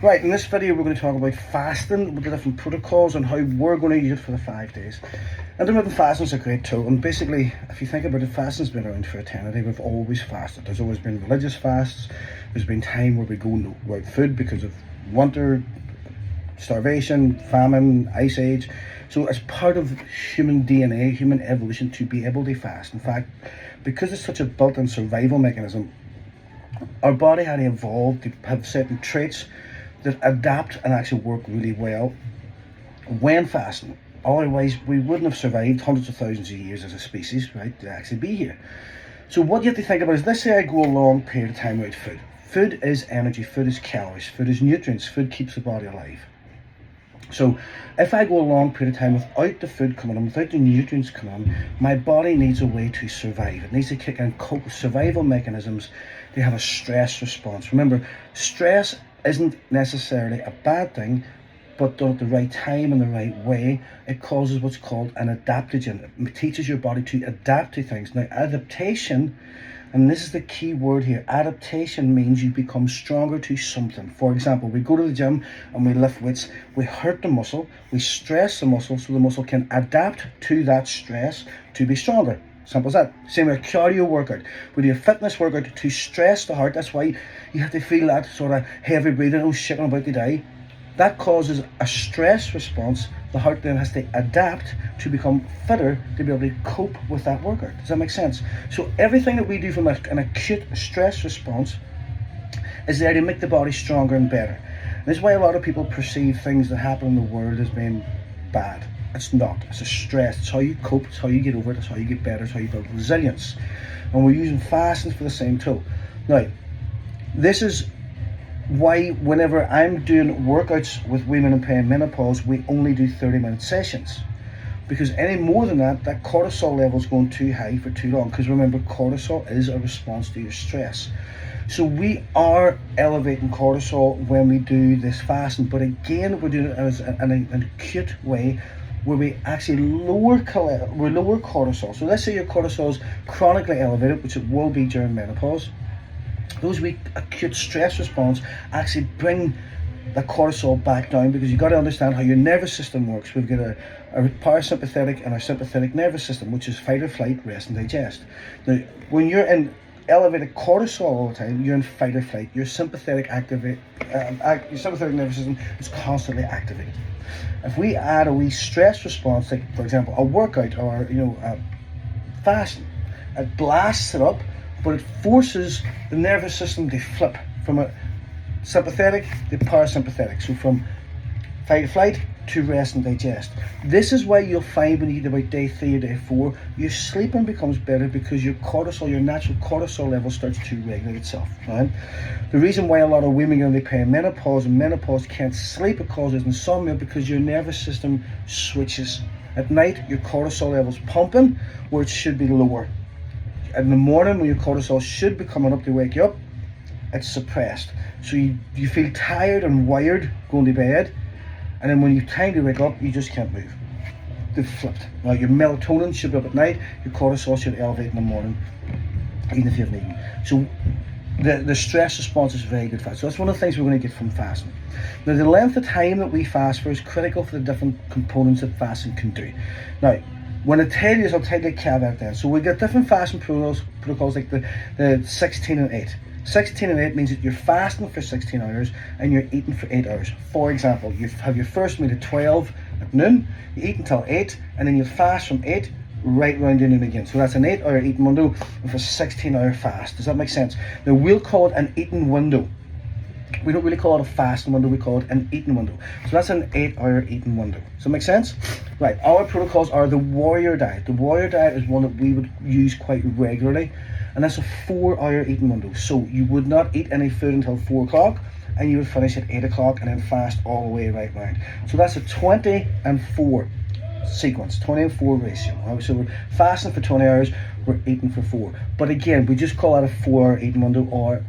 Right, in this video we're going to talk about fasting with the different protocols and how we're going to use it for the 5 days. Intermittent fasting is a great tool, and basically, if you think about it, fasting's been around for eternity. We've always fasted. There's always been religious fasts. There's been time where we go without food because of winter, starvation, famine, ice age. So it's part of human DNA, human evolution, to be able to fast. In fact, because it's such a built-in survival mechanism, our body had to evolve to have certain traits that adapt and actually work really well when fasting. Otherwise, we wouldn't have survived hundreds of thousands of years as a species, right, to actually be here. So what you have to think about is, let's say I go a long period of time without food. Food is energy, food is calories, food is nutrients, food keeps the body alive. So if I go a long period of time without the food coming in, without the nutrients coming in, my body needs a way to survive. It needs to kick in survival mechanisms to have a stress response. Remember, stress isn't necessarily a bad thing, but done at the right time and the right way, it causes what's called an adaptogen. It teaches your body to adapt to things. Now, adaptation, and this is the key word here, adaptation means you become stronger to something. For example, we go to the gym and we lift weights, we hurt the muscle, we stress the muscle so the muscle can adapt to that stress to be stronger. Simple as that. Same with a cardio workout. We do a fitness workout to stress the heart. That's why you have to feel that sort of heavy breathing, oh shit, I'm about to die. That causes a stress response. The heart then has to adapt to become fitter to be able to cope with that workout. Does that make sense? So everything that we do from an acute stress response is there to make the body stronger and better. And this is why a lot of people perceive things that happen in the world as being bad. It's not. It's a stress. It's how you cope. It's how you get over it. It's how you get better. It's how you build resilience. And we're using fasting for the same tool. Now, this is why whenever I'm doing workouts with women in perimenopause, we only do 30-minute sessions. Because any more than that, that cortisol level is going too high for too long. Because remember, cortisol is a response to your stress. So we are elevating cortisol when we do this fasting. But again, we're doing it as an acute way, where we actually lower cortisol. So let's say your cortisol is chronically elevated, which it will be during menopause. Those weak acute stress response actually bring the cortisol back down, because you've got to understand how your nervous system works. We've got a parasympathetic and our sympathetic nervous system, which is fight or flight, rest and digest. Now, when you're in elevated cortisol all the time, you're in fight or flight. Your sympathetic your sympathetic nervous system is constantly activated. If we add a wee stress response, like for example a workout or fasting, it blasts it up, but it forces the nervous system to flip from a sympathetic to parasympathetic. So from fight or flight to rest and digest. This is why you'll find when you get about day 3 or day 4, your sleeping becomes better, because your cortisol, your natural cortisol level, starts to regulate itself. Right? The reason why a lot of women in the perimenopause and menopause can't sleep, it causes insomnia, because your nervous system switches. At night, your cortisol level's pumping where it should be lower. In the morning, when your cortisol should be coming up to wake you up, it's suppressed. So you feel tired and wired going to bed, and then when you time to wake up, you just can't move. They've flipped. Now your melatonin should be up at night, your cortisol should elevate in the morning, even if you haven't eaten. So the stress response is very good fast. So that's one of the things we're going to get from fasting. Now, the length of time that we fast for is critical for the different components that fasting can do. Now, when I tell you this, I'll tell you a caveat then. So we got different fasting protocols like the 16 and 8. 16 and 8 means that you're fasting for 16 hours and you're eating for 8 hours. For example, you have your first meal at 12 at noon, you eat until 8, and then you fast from 8 right round to noon again. So that's an 8-hour eating window with a 16-hour fast. Does that make sense? Now, we'll call it an eating window. We don't really call it a fasting window, we call it an eating window. So that's an 8-hour eating window. Does that make sense? Right, our protocols are the warrior diet. The warrior diet is one that we would use quite regularly, and that's a 4-hour eating window. So you would not eat any food until 4 o'clock, and you would finish at 8 o'clock and then fast all the way right round. So that's a 20 and 4 sequence, 20 and 4 ratio. Right? So we're fasting for 20 hours, we're eating for 4. But again, we just call that a 4-hour eating window, or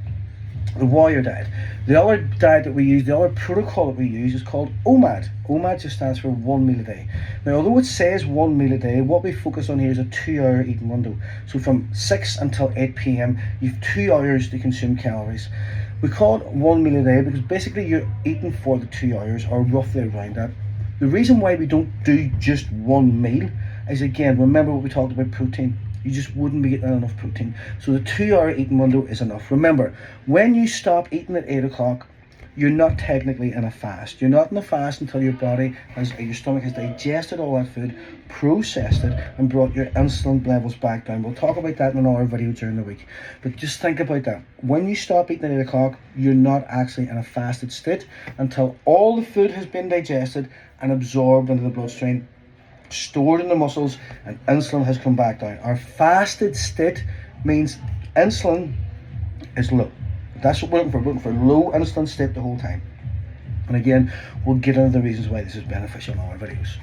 the warrior diet. The other diet that we use, the other protocol that we use, is called OMAD. OMAD just stands for 1 meal a day. Now, although it says 1 meal a day, what we focus on here is a 2-hour eating window. So from 6 until 8 p.m, you have 2 hours to consume calories. We call it 1 meal a day because basically you're eating for the 2 hours or roughly around that. The reason why we don't do just one meal is, again, remember what we talked about protein. You just wouldn't be getting enough protein. So the 2 hour eating window is enough. Remember, when you stop eating at 8 o'clock, you're not technically in a fast. You're not in a fast until your stomach has digested all that food, processed it, and brought your insulin levels back down. We'll talk about that in another video during the week. But just think about that. When you stop eating at 8 o'clock, you're not actually in a fasted state until all the food has been digested and absorbed into the bloodstream, stored in the muscles, and insulin has come back down. Our fasted state means insulin is low. That's what we're looking for. We're looking for low insulin state the whole time. And again, we'll get into the reasons why this is beneficial in all our videos.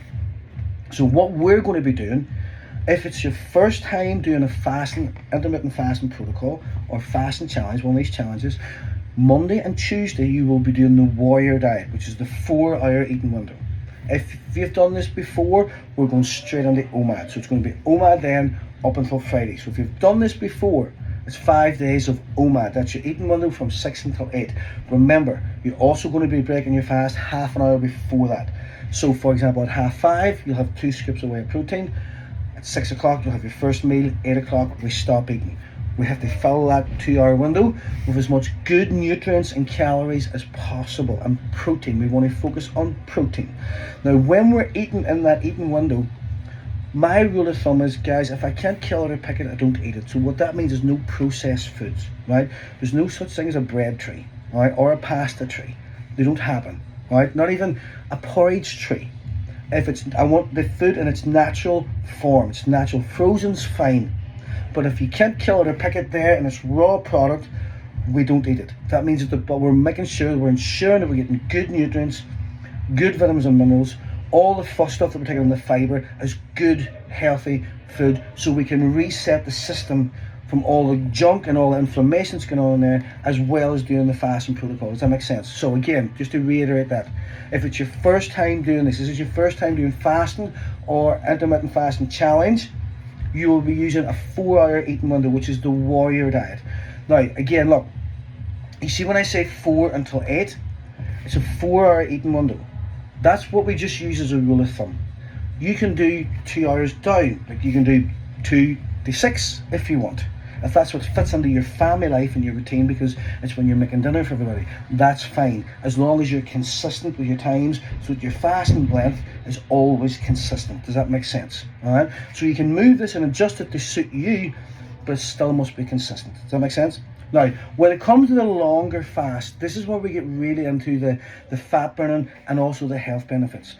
So what we're going to be doing, if it's your first time doing a intermittent fasting protocol or fasting challenge, one of these challenges, Monday and Tuesday you will be doing the warrior diet, which is the 4 hour eating window. If you've done this before, we're going straight into OMAD. So it's going to be OMAD then up until Friday. So if you've done this before, it's 5 days of OMAD. That's your eating window from 6 until 8. Remember, you're also going to be breaking your fast half an hour before that. So for example, at 5:30, you'll have 2 scoops of whey protein. At 6 o'clock, you'll have your first meal. 8 o'clock, we stop eating. We have to fill that 2 hour window with as much good nutrients and calories as possible, and protein. We want to focus on protein. Now, when we're eating in that eating window, my rule of thumb is, guys, if I can't kill it or pick it, I don't eat it. So what that means is no processed foods, right? There's no such thing as a bread tree, right, or a pasta tree. They don't happen, right? Not even a porridge tree. I want the food in its natural form. It's natural. Frozen's fine. But if you can't kill it or pick it there and it's raw product, we don't eat it. That means but we're making sure, we're ensuring that we're getting good nutrients, good vitamins and minerals, all the stuff that we're taking in the fibre is good, healthy food, so we can reset the system from all the junk and all the inflammation that's going on in there, as well as doing the fasting protocol. Does that make sense? So again, just to reiterate that, if it's your first time doing this is your first time doing fasting or intermittent fasting challenge, you will be using a 4 hour eating window, which is the warrior diet. Now, again, look, you see when I say 4 until 8, it's a 4 hour eating window. That's what we just use as a rule of thumb. You can do 2 hours down, like you can do 2 to 6 if you want. If that's what fits into your family life and your routine, because it's when you're making dinner for everybody, that's fine. As long as you're consistent with your times, so that your fasting length is always consistent. Does that make sense? All right. So you can move this and adjust it to suit you, but it still must be consistent. Does that make sense? Now, when it comes to the longer fast, this is where we get really into the fat burning and also the health benefits.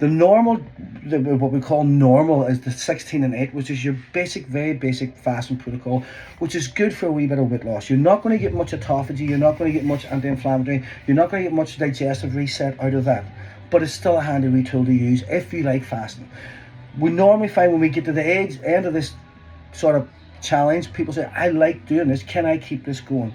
The normal, what we call normal, is the 16 and 8, which is your very basic fasting protocol, which is good for a wee bit of weight loss. You're not going to get much autophagy, you're not going to get much anti-inflammatory, you're not going to get much digestive reset out of that. But it's still a handy wee tool to use if you like fasting. We normally find when we get to the end of this sort of challenge, people say, I like doing this, can I keep this going?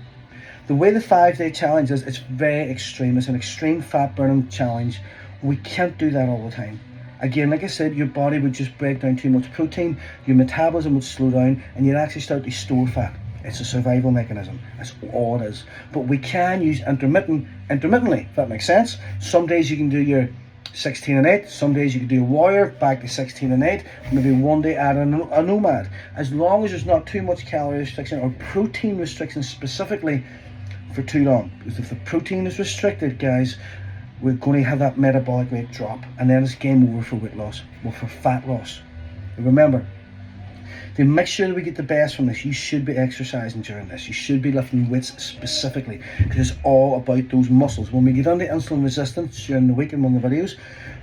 The way the 5-day challenge is, it's very extreme. It's an extreme fat burning challenge. We can't do that all the time. Again, like I said, your body would just break down too much protein, your metabolism would slow down, and you'd actually start to store fat. It's a survival mechanism. That's all it is. But we can use intermittently, if that makes sense. Some days you can do your 16 and 8, some days you can do a warrior, back to 16 and 8, maybe one day add a OMAD. As long as there's not too much calorie restriction or protein restriction specifically for too long. Because if the protein is restricted, guys, we're going to have that metabolic rate drop, and then it's game over for weight loss, or for fat loss. And remember, to make sure that we get the best from this, you should be exercising during this. You should be lifting weights specifically, because it's all about those muscles. When we get into insulin resistance during the week in one of the videos,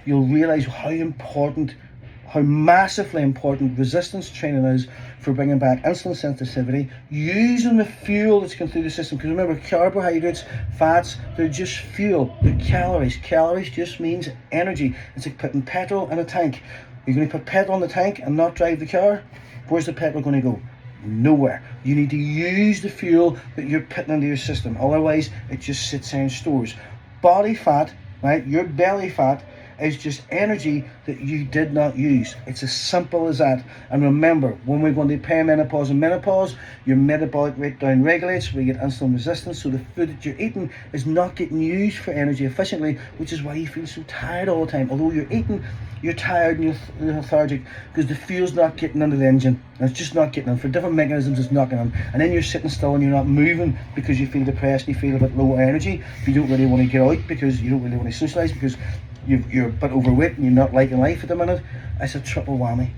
you'll realize how massively important resistance training is for bringing back insulin sensitivity, using the fuel that's going through the system. Because remember, carbohydrates, fats, they're just fuel, they're calories. Calories just means energy. It's like putting petrol in a tank. You're going to put petrol in the tank and not drive the car? Where's the petrol going to go? Nowhere. You need to use the fuel that you're putting into your system. Otherwise, it just sits there and stores. Body fat, right, your belly fat, is just energy that you did not use. It's as simple as that. And remember, when we go into perimenopause and menopause, your metabolic rate down regulates, we get insulin resistance, so the food that you're eating is not getting used for energy efficiently, which is why you feel so tired all the time. Although you're eating, you're tired and you're lethargic because the fuel's not getting into the engine. And it's just not getting in. For different mechanisms, it's not getting in. And then you're sitting still and you're not moving because you feel depressed and you feel a bit low energy. You don't really want to get out because you don't really want to socialise because you're a bit overweight and you're not liking life at the minute. It's a triple whammy.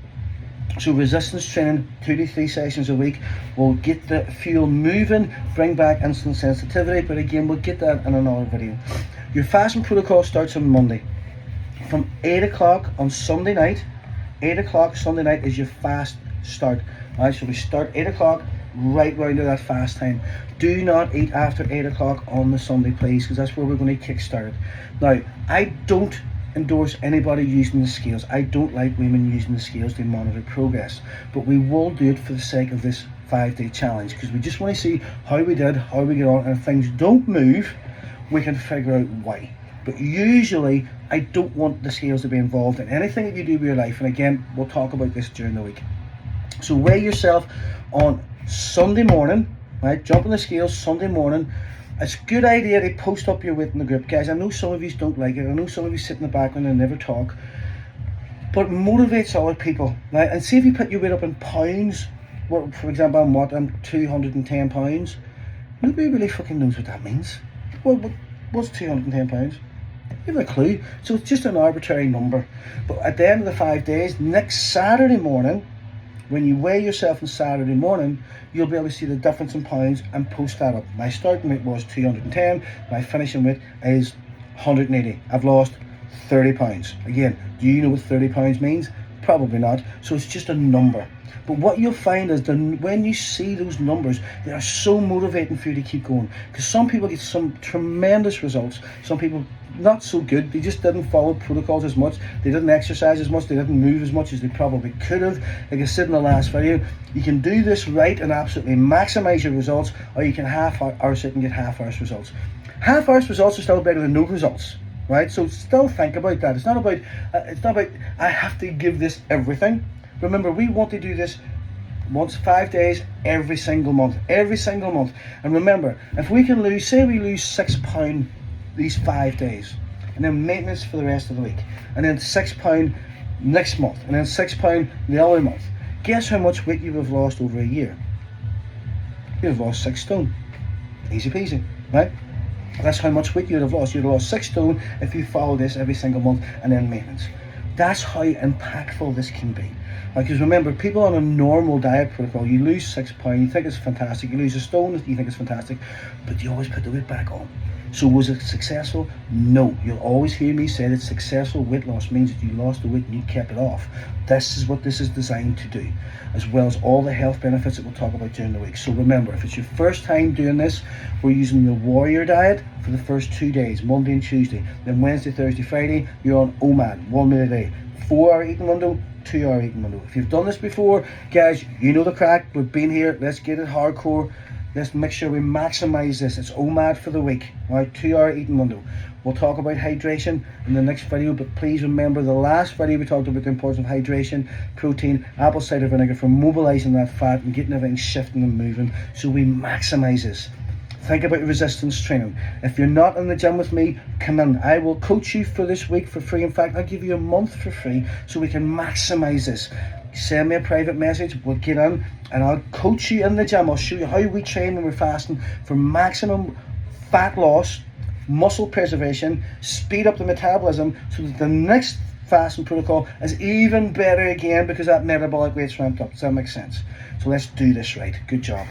So resistance training, 2 to 3 sessions a week, will get the fuel moving, bring back insulin sensitivity, but again, we'll get that in another video. Your fasting protocol starts on Monday. From 8 o'clock on Sunday night, 8 o'clock Sunday night is your fast start. Alright, so we start 8 o'clock right round to that fast time. Do not eat after 8 o'clock on the Sunday, please, because that's where we're going to kick start it. Now, I don't endorse anybody using the scales. I don't like women using the scales to monitor progress, but we will do it for the sake of this 5-day challenge, because we just want to see how we did, how we get on, and if things don't move, we can figure out why. But usually, I don't want the scales to be involved in anything that you do with your life, and again, we'll talk about this during the week. So weigh yourself on Sunday morning, right? Jump on the scales Sunday morning. It's a good idea to post up your weight in the group, guys. I know some of you don't like it. I know some of you sit in the background and never talk, but it motivates other people, right? And see if you put your weight up in pounds. Well, for example, I'm 210 pounds. Nobody really fucking knows what that means. What's 210 pounds? You have a clue. So it's just an arbitrary number. But at the end of the 5 days, next Saturday morning, when you weigh yourself on Saturday morning, you'll be able to see the difference in pounds and post that up. My starting weight was 210, my finishing weight is 180. I've lost 30 pounds. Again, do you know what 30 pounds means? Probably not. So it's just a number. But what you'll find is that when you see those numbers, they are so motivating for you to keep going. Because some people get some tremendous results. Some people not so good. They just didn't follow protocols as much. They didn't exercise as much. They didn't move as much as they probably could have. Like I said in the last video, you can do this right and absolutely maximize your results, or you can half-arse it and get half-arse results. Half-arse results are still better than no results, right? So still think about that. It's not about I have to give this everything. Remember, we want to do this once 5 days every single month. And remember, if we can lose, say we lose 6 pounds these 5 days, and then maintenance for the rest of the week, and then 6 pounds next month, and then 6 pounds the other month, guess how much weight you have lost over a year? You have lost 6 stone. Easy peasy, right? That's how much weight you'd have lost. You'd have lost 6 stone if you follow this every single month, and then maintenance. That's how impactful this can be. Because remember, people on a normal diet protocol, you lose 6 pounds, you think it's fantastic. You lose a stone, you think it's fantastic, but you always put the weight back on. So was it successful? No. You'll always hear me say that successful weight loss means that you lost the weight and you kept it off. This is what this is designed to do, as well as all the health benefits that we'll talk about during the week. So remember, if it's your first time doing this, we're using the Warrior Diet for the first 2 days, Monday and Tuesday. Then Wednesday, Thursday, Friday, you're on OMAD, 1 meal a day. 4 hour eating window, 2 hour eating window. If you've done this before, guys, you know the crack. We've been here. Let's get it hardcore. Let's make sure we maximize this. It's OMAD for the week, right? 2 hour eating window. We'll talk about hydration in the next video, but please remember the last video we talked about the importance of hydration, protein, apple cider vinegar for mobilizing that fat and getting everything shifting and moving, so we maximize this. Think about resistance training. If you're not in the gym with me, come in. I will coach you for this week for free. In fact, I'll give you a month for free so we can maximize this. Send me a private message, we'll get in and I'll coach you in the gym. I'll show you how we train when we're fasting for maximum fat loss, muscle preservation, speed up the metabolism, so that the next fasting protocol is even better again because that metabolic rate's ramped up. Does that make sense? So let's do this right. Good job.